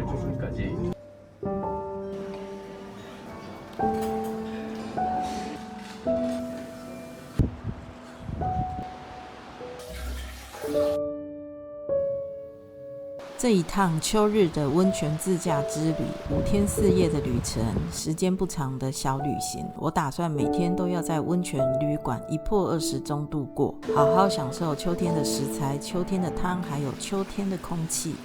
부분까지.这一趟秋日的温泉自驾之旅，5天4夜的旅程，时间不长的小旅行，我打算每天都要在温泉旅馆1泊20中度过，好好享受秋天的食材、秋天的汤，还有秋天的空气。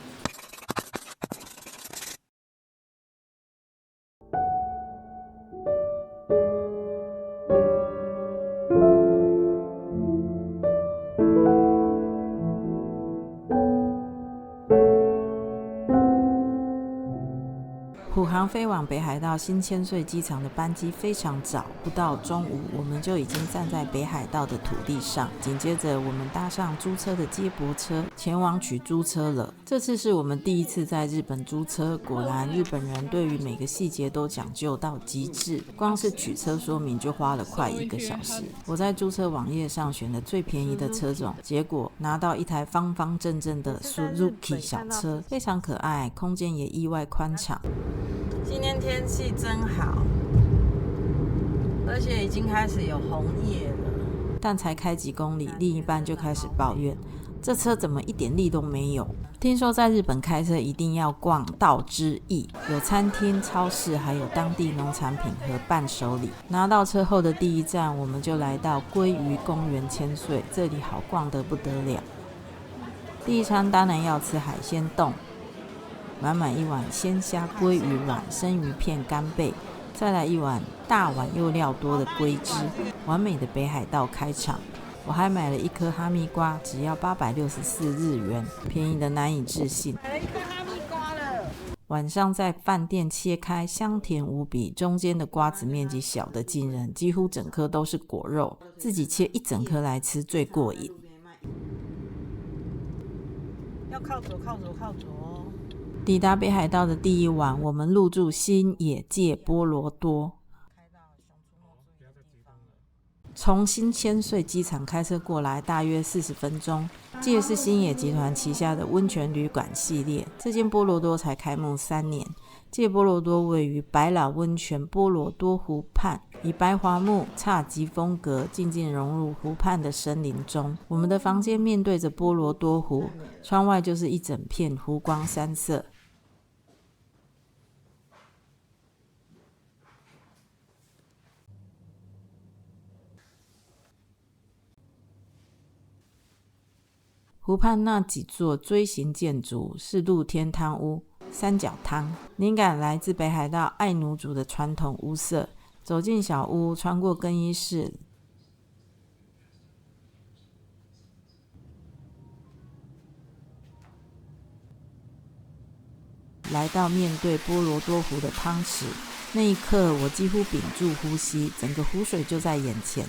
虎航飞往北海道新千岁机场的班机非常早，不到中午我们就已经站在北海道的土地上。紧接着我们搭上租车的接驳车，前往取租车了。这次是我们第一次在日本租车，果然日本人对于每个细节都讲究到极致，光是取车说明就花了快1个小时。我在租车网页上选了最便宜的车种，结果拿到一台方方正正的 Suzuki 小车，非常可爱，空间也意外宽敞。今天天气真好，而且已经开始有红叶了，但才开几公里，另一半就开始抱怨这车怎么一点力都没有。听说在日本开车一定要逛道之驿，有餐厅、超市，还有当地农产品和伴手礼。拿到车后的第一站，我们就来到鲑鱼公园千岁，这里好逛得不得了。第一餐当然要吃海鲜冻，满满一碗鲜虾鲑鱼卵、生鱼片、干贝，再来一碗大碗又料多的龟汁，完美的北海道开场。我还买了1颗哈密瓜，只要864日元，便宜的难以置信。买了1颗哈密瓜了。晚上在饭店切开，香甜无比，中间的瓜子面积小得惊人，几乎整颗都是果肉，自己切1整颗来吃最过瘾。要靠左靠左靠左。抵达北海道的第一晚，我们入住新野界波罗多。从新千岁机场开车过来大约40分钟。这是星野集团旗下的温泉旅馆系列，这间波罗多才开幕3年。界波罗多位于百老温泉波罗多湖畔，以白桦木侘寂风格静静融入湖畔的森林中。我们的房间面对着波罗多湖，窗外就是一整片湖光山色。湖畔那几座锥形建筑是露天汤屋、三角汤，灵感来自北海道爱奴族的传统屋舍。走进小屋，穿过更衣室，来到面对波罗多湖的汤池。那一刻，我几乎屏住呼吸，整个湖水就在眼前，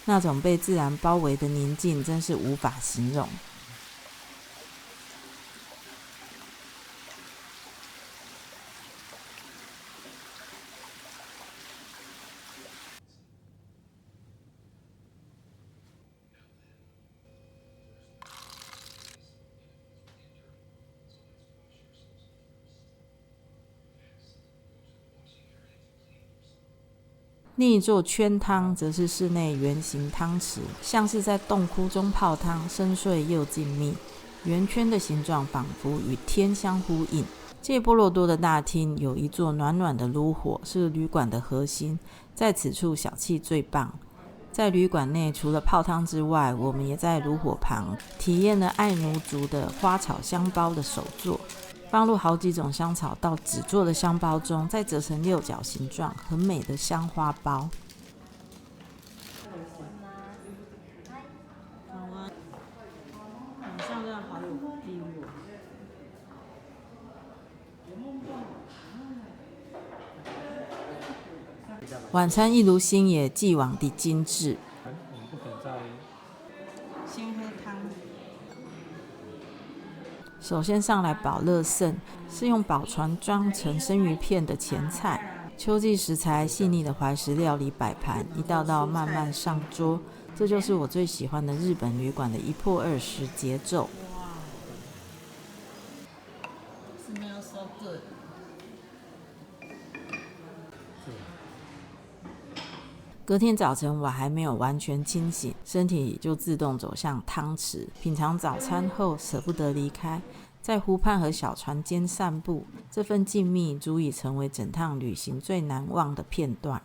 那种被自然包围的宁静真是无法形容。另一座圈汤则是室内圆形汤池，像是在洞窟中泡汤，深邃又静谧。圆圈的形状仿佛与天相呼应。界波罗多的大厅有一座暖暖的炉火，是旅馆的核心，在此处小气最棒。在旅馆内，除了泡汤之外，我们也在炉火旁体验了爱奴族的花草香包的手作。放入好几种香草到纸做的香包中，再折成6角形状，很美的香花包。好啊，晚上这样好有 feel 哦。晚餐一如星野既往的精致。我们不可能在先喝汤。首先上来宝乐盛，是用宝船装成生鱼片的前菜。秋季食材细腻的怀石料理摆盘，一道道慢慢上桌，这就是我最喜欢的日本旅馆的1泊20节奏。是没有收 good。隔天早晨，我还没有完全清醒，身体就自动走向汤池。品尝早餐后，舍不得离开，在湖畔和小船间散步，这份静谧足以成为整趟旅行最难忘的片段。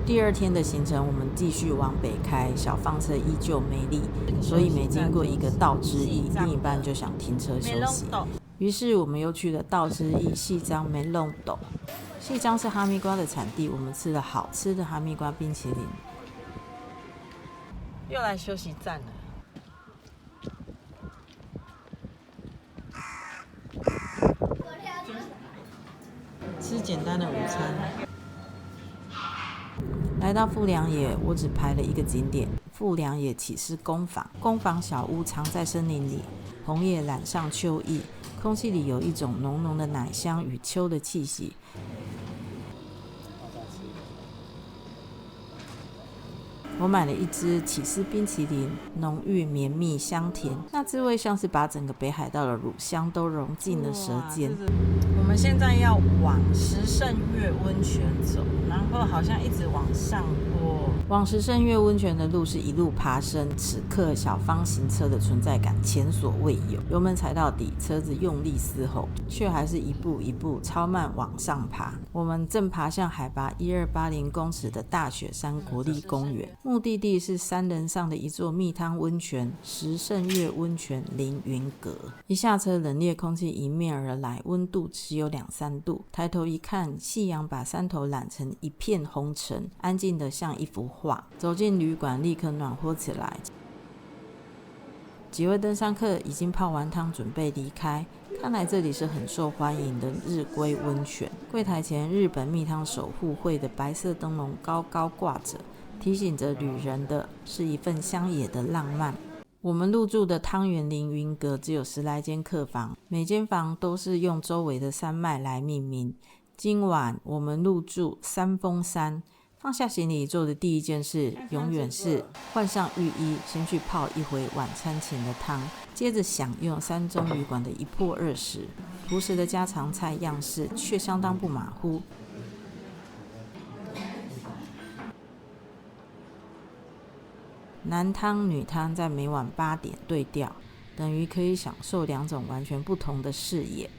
第二天的行程，我们继续往北开，小放车依旧没力，所以每经过一个道之驿，另一半就想停车休息。于是我们又去了道之驿细张梅弄斗。细张是哈密瓜的产地，我们吃了好吃的哈密瓜冰淇淋。又来休息站了。吃简单的午餐。来到富良野，我只排了一个景点——富良野启司工坊。工坊小屋藏在森林里，红叶染上秋意，空气里有一种浓浓的奶香与秋的气息。我买了一支起司冰淇淋，浓郁绵密香甜，那滋味像是把整个北海道的乳香都融进了舌尖。我们现在要往石胜岳温泉走，然后好像一直往上坡。往石胜岳温泉的路是一路爬升，此刻小方行车的存在感前所未有，油门踩到底，车子用力嘶吼，却还是一步一步超慢往上爬。我们正爬向海拔1280公尺的大雪山国立公园，目的地是山人上的一座蜜汤温泉——石胜岳温泉凌云阁。一下车，冷冽空气迎面而来，温度只有2-3度。抬头一看，夕阳把山头染成一片红尘，安静得像一幅画。走进旅馆，立刻暖和起来。几位登山客已经泡完汤，准备离开。看来这里是很受欢迎的日归温泉。柜台前，日本蜜汤守护会的白色灯笼高高挂着，提醒着旅人的是一份乡野的浪漫。我们入住的汤原凌云阁只有10来间客房，每间房都是用周围的山脉来命名。今晚我们入住三峰山。放下行李做的第一件事，永远是换上浴衣，先去泡一回晚餐前的汤，接着享用山中旅馆的一泊二食。朴实的家常菜样式，却相当不马虎。男汤、女汤在每晚8点对调，等于可以享受2种完全不同的视野。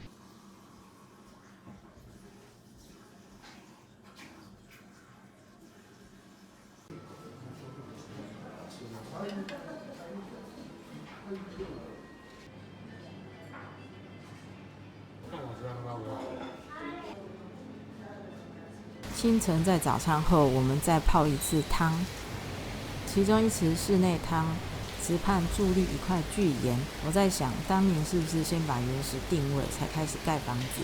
清晨在早餐后，我们再泡一次汤，其中一池室内汤，池畔伫立一块巨岩。我在想，当年是不是先把原石定位，才开始盖房子？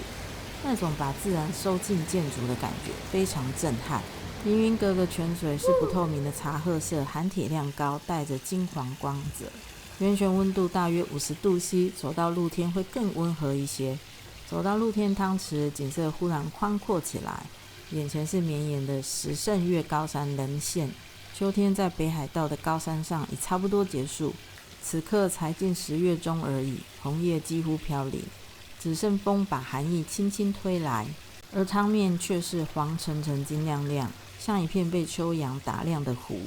那种把自然收进建筑的感觉非常震撼。凌云阁的泉水是不透明的茶褐色，含铁量高，带着金黄光泽。源泉温度大约50度C， 走到露天会更温和一些。走到露天汤池，景色忽然宽阔起来，眼前是绵延的石胜岳高山人线。秋天在北海道的高山上已差不多结束，此刻才进10月中而已，红叶几乎飘零，只剩风把寒意轻轻推来，而汤面却是黄澄澄、金亮亮，像一片被秋阳打亮的湖。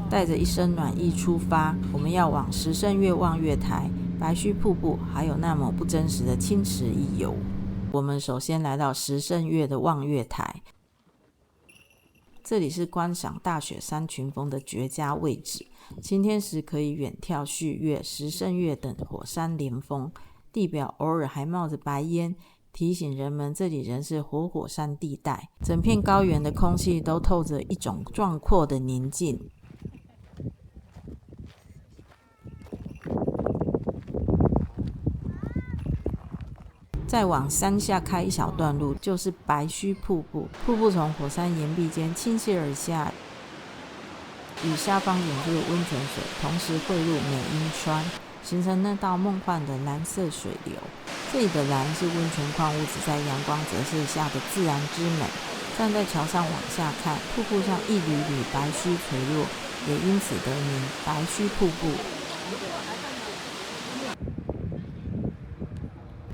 带着一身暖意出发，我们要往石胜岳望月台、白须瀑布，还有那么不真实的清池一游。我们首先来到石胜岳的望月台，这里是观赏大雪山群峰的绝佳位置。晴天时可以远眺旭岳、石胜岳等火山连峰，地表偶尔还冒着白烟，提醒人们这里仍是活火山地带，整片高原的空气都透着一种壮阔的宁静。再往山下开一小段路，就是白须瀑布。瀑布从火山岩壁间倾泻而下，与下方涌入温泉水，同时汇入美瑛川，形成那道梦幻的蓝色水流。这里的蓝是温泉矿物质在阳光折射下的自然之美。站在桥上往下看，瀑布上一缕缕白须垂落，也因此得名白须瀑布。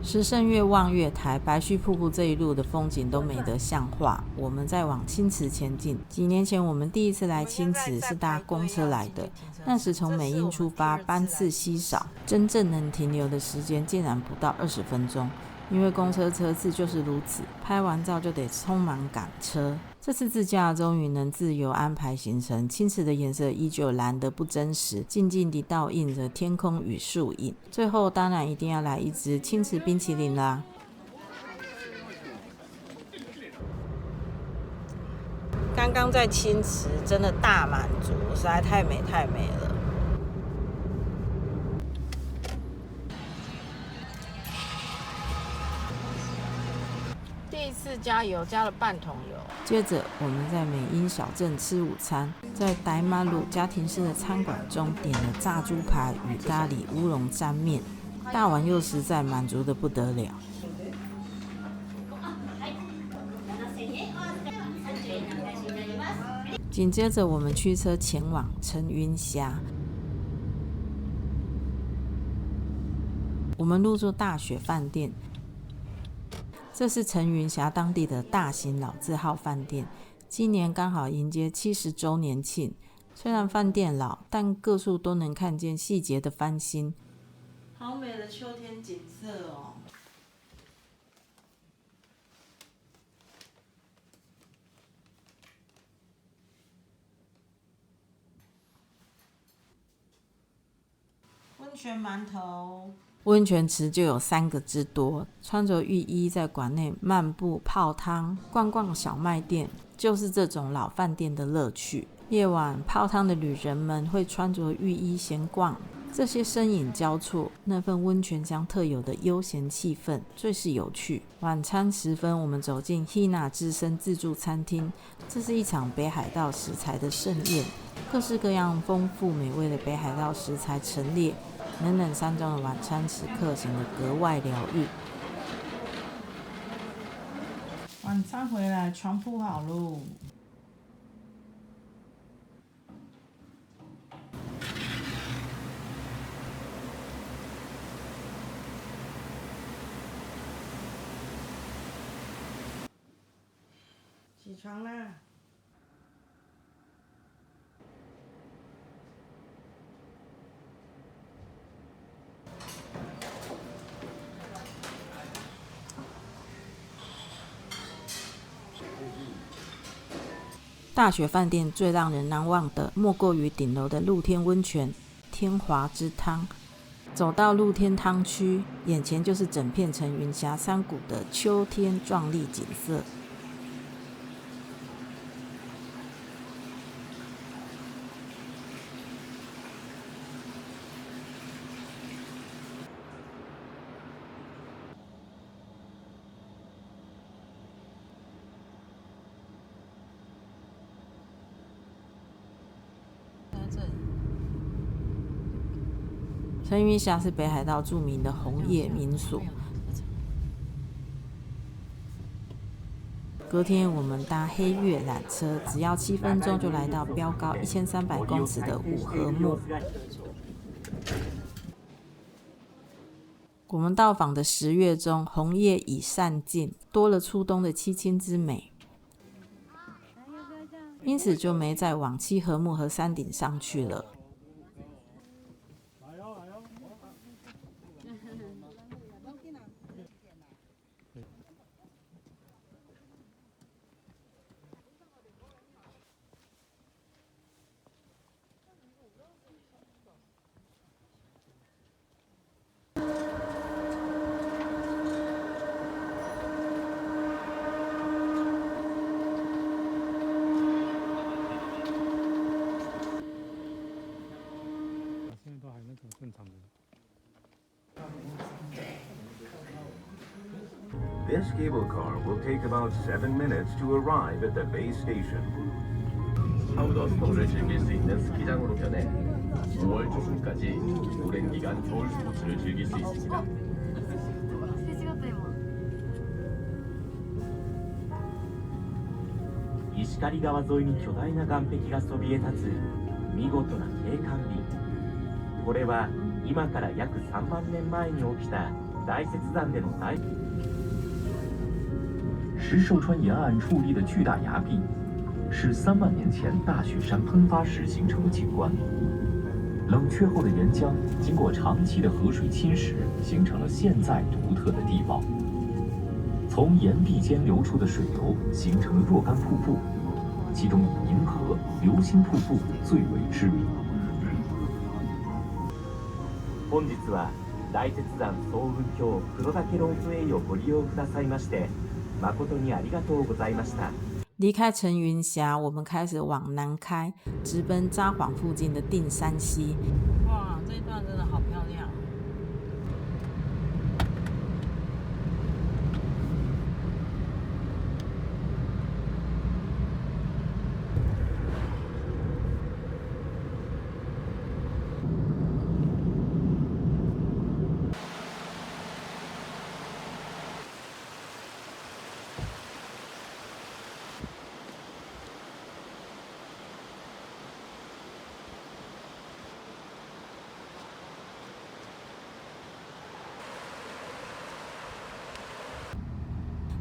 石胜岳望月台、白须瀑布这一路的风景都美得像画。我们再往青池前进。几年前我们第一次来青池是搭公车来的，那时从美瑛出发，班次稀少，真正能停留的时间竟然不到20分钟。因为公车车次就是如此，拍完照就得匆忙赶车。这次自驾终于能自由安排行程，青池的颜色依旧蓝得不真实，静静地倒映着天空与树影。最后当然一定要来一支青池冰淇淋啦！刚刚在青池真的大满足，实在太美太美了。第一次加油加了半桶油。接着我们在美瑛小镇吃午餐，在傣马鲁家庭式的餐馆中点了炸猪排与咖喱乌龙沾面，大碗又实在，满足的不得了。紧接着我们驱车前往陈云峡，我们入住大雪饭店。这是陈云峡当地的大型老字号饭店，今年刚好迎接70周年庆。虽然饭店老，但各处都能看见细节的翻新。好美的秋天景色哦！温泉馒头。温泉池就有3个之多，穿着浴衣在馆内漫步泡汤，逛逛小卖店，就是这种老饭店的乐趣。夜晚泡汤的旅人们会穿着浴衣闲逛，这些身影交错，那份温泉乡特有的悠闲气氛最是有趣。晚餐时分，我们走进 Hina 之声自助餐厅，这是一场北海道食材的盛宴，各式各样丰富美味的北海道食材陈列，冷冷山中的晚餐时刻显得格外疗愈。晚餐回来，床铺好喽。起床啦！大雪饭店最让人难忘的，莫过于顶楼的露天温泉天华之汤。走到露天汤区，眼前就是整片陈云峡山谷的秋天壮丽景色。陈云峡是北海道著名的红叶民宿。隔天我们搭黑月缆车，只要7分钟就来到标高1300公尺的五合目。我们到访的10月中，红叶已散尽，多了初冬的凄清之美，因此就没再往七合目和山顶上去了。This cable car will take about 7 minutes to arrive at the base station. 아웃도어 스포츠를 즐길 수 있는 스키장으로 변해 5월 중순까지 오랜 기간 겨울 스포츠를 즐길 수 있습니다. すれ違った今。石狩川沿いに巨大な岸壁がそびえ立つ見事な景観美。これは今から約3万年前に起きた大雪山での大石寿川沿岸矗立的巨大崖壁，是3万年前大雪山喷发时形成的景观。冷却后的岩浆经过长期的河水侵蚀，形成了现在独特的地貌。从岩壁间流出的水流形成了若干瀑布，其中以银河、流星瀑布最为知名。本日は大雪山層雲峡黒岳ロープウェイをご利用くださいまして誠にありがとうございました。离开陈云峡，我们开始往南开，直奔札幌附近的定山溪。哇，这一段真的好漂亮！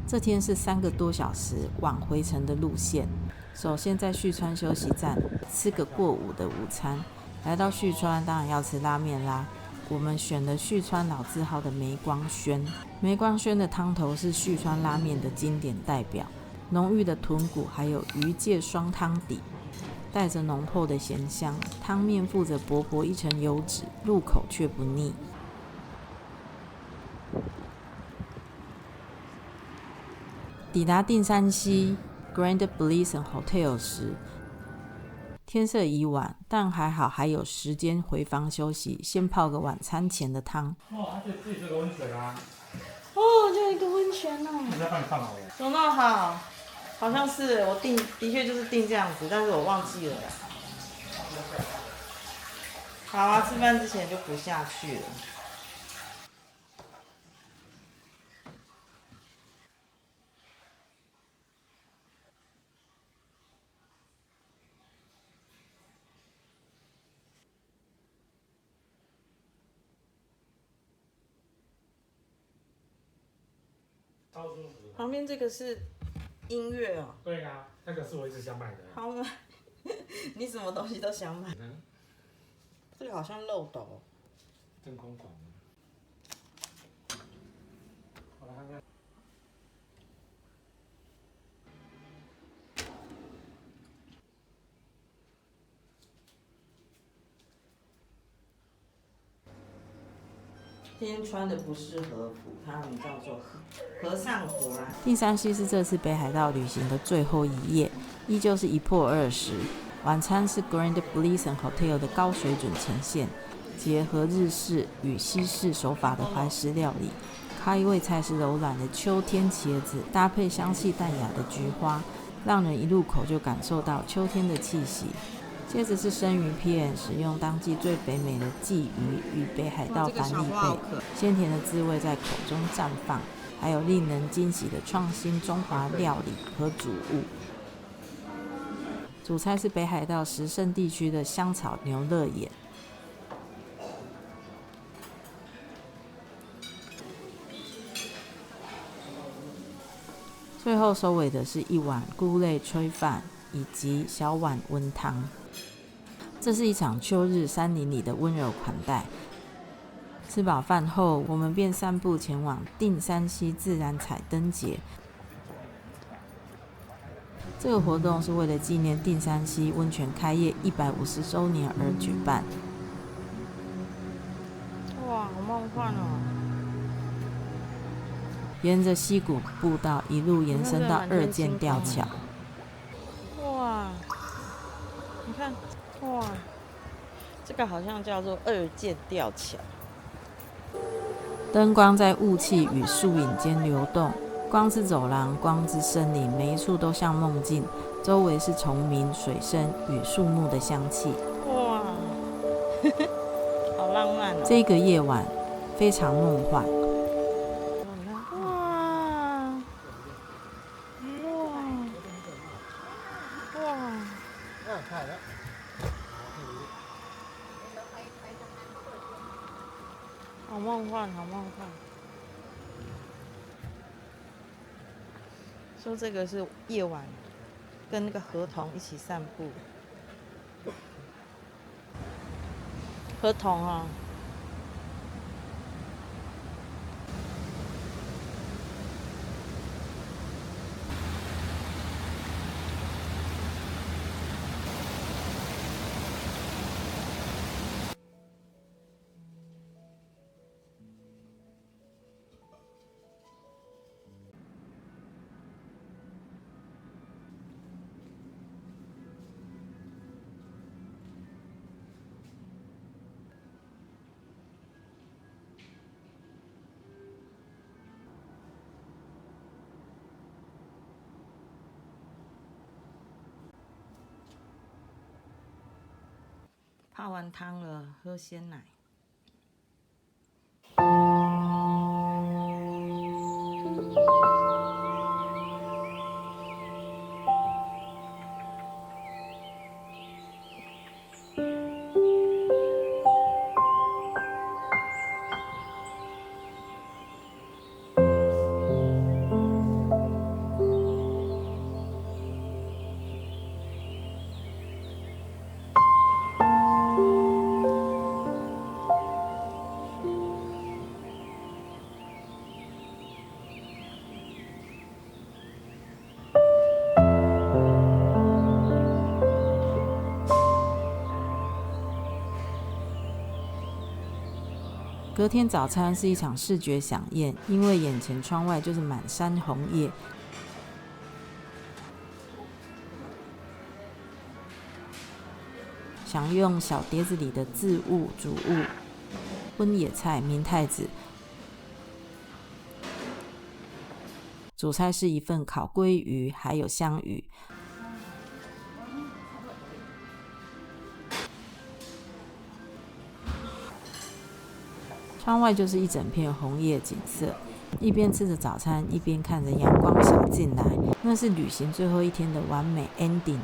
这天是3个多小时往回程的路线。首先在旭川休息站吃个过午的午餐。来到旭川当然要吃拉面啦。我们选了旭川老字号的梅光轩。梅光轩的汤头是旭川拉面的经典代表，浓郁的豚骨还有鱼介双汤底，带着浓厚的咸香。汤面附着薄薄一层油脂，入口却不腻。抵达定山溪 Grand Bellison Hotel 时，天色已晚，但还好还有时间回房休息，先泡个晚餐前的汤。哦，这里是个温泉啊。哦，就一个温泉哦。你在帮你放好了。怎么那么好？好像是我订，的确就是订这样子，但是我忘记了。好啊，吃饭之前就不下去了。超舒服。旁边这个是音乐哦。对啊，那个是我一直想买的。好买，你什么东西都想买。这个好像漏斗。真空管。我来看看。今天穿的不是和服，他们叫做和尚服啦。定山溪是这次北海道旅行的最后一夜，依旧是一破20。晚餐是 Grand Bellison Hotel 的高水准呈现，结合日式与西式手法的怀石料理。开胃菜是柔软的秋天茄子，搭配香气淡雅的菊花，让人一入口就感受到秋天的气息。接着是生鱼片，使用当季最肥美的鲫鱼与北海道板栗贝，鲜甜的滋味在口中绽放，还有令人惊喜的创新中华料理和主物。主菜是北海道石胜地区的香草牛肋眼。最后收尾的是一碗菇类炊饭以及小碗温汤。这是一场秋日山林里的温柔款待。吃饱饭后，我们便散步前往定山溪自然彩灯节。这个活动是为了纪念定山溪温泉开业150周年而举办。哇，好梦幻哦！沿着溪谷步道一路延伸到二间吊桥。哇，你看。哇，这个好像叫做二间吊桥。灯光在雾气与树影间流动，光是走廊，光是森林，每一处都像梦境，周围是虫鸣、水声与树木的香气。哇，好浪漫哦！这个夜晚非常梦幻。好梦幻，好梦幻。说这个是夜晚，跟那个河童一起散步。河童哦。泡完汤了，喝鲜奶。隔天早餐是一场视觉飨宴，因为眼前窗外就是满山红叶。享用小碟子里的渍物、主物、温野菜、明太子。主菜是一份烤鲑鱼，还有香鱼。窗外就是一整片红叶景色，一边吃着早餐，一边看着阳光洒进来，那是旅行最后一天的完美 ending。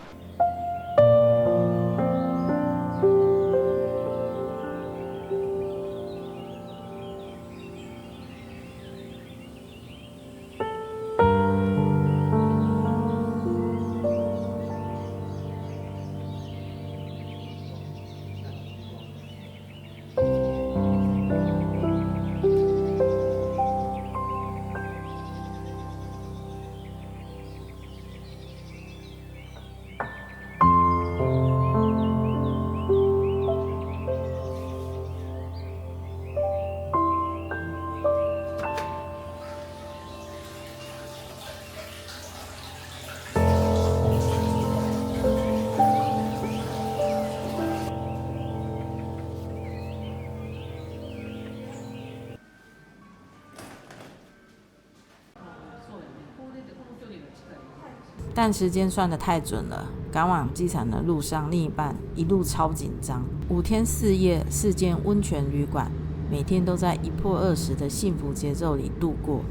但时间算得太准了，赶往机场的路上，另一半一路超紧张。5天4夜，4间温泉旅馆，每天都在1破20的幸福节奏里度过。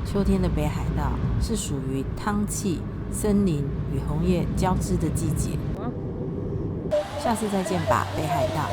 秋天的北海道是属于汤气、森林与红叶交织的季节。下次再见吧，北海道。